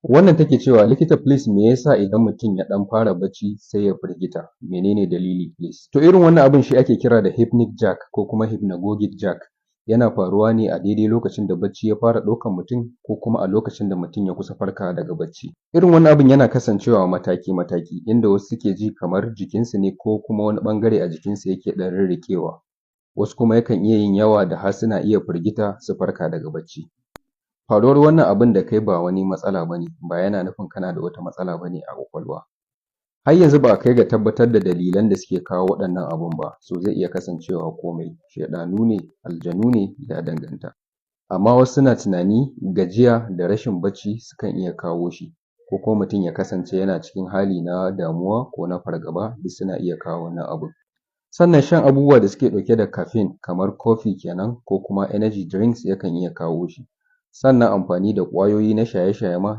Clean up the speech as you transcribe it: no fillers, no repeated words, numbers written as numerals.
Wannan take cewa likita please me yasa idan mutum ya ɗan fara bacci sai ya firgita? Menene dalili please? To irin wannan abin shi ake kira da hypnic jack ko kuma hypnagogic jack. Yana faruwa ne a daidai lokacin da bacci ya fara ɗaukan mutum ko kuma a lokacin da mutum ya kusa farkawa daga bacci. Irin wannan abin yana kasancewa mataki-mataki inda wasu suke ji kamar jikinsu ne ko kuma wani ɓangare a jikinsu yake ɗan rirriƙewa. Wasu kuma yakan iya yin yawa da har suna iya firgita su farka daga bacci. Faruwar wannan abin da kai ba wani matsala ba ne, ba yana nufin kana da wata matsala ba ne a ƙwaƙwalwa. Har yanzu ba a kai ga tabbatar da dalilan da suke kawo waɗannan abun ba, so zai iya kasancewa komai, shaidanu ne, aljanu ne, ya danganta. Amma wasu suna tunani gajiya da rashin bacci sukan iya kawo shi, ko kuma mutum ya kasance yana cikin hali na damuwa ko na fargaba duk suna iya kawo wannan abun. Sannan shan abubuwa da suke ɗauke da caffeine kamar coffee kenan ko kuma energy drinks yakan iya kawo shi. Sannan amfani da ƙwayoyi na shaye-shaye ma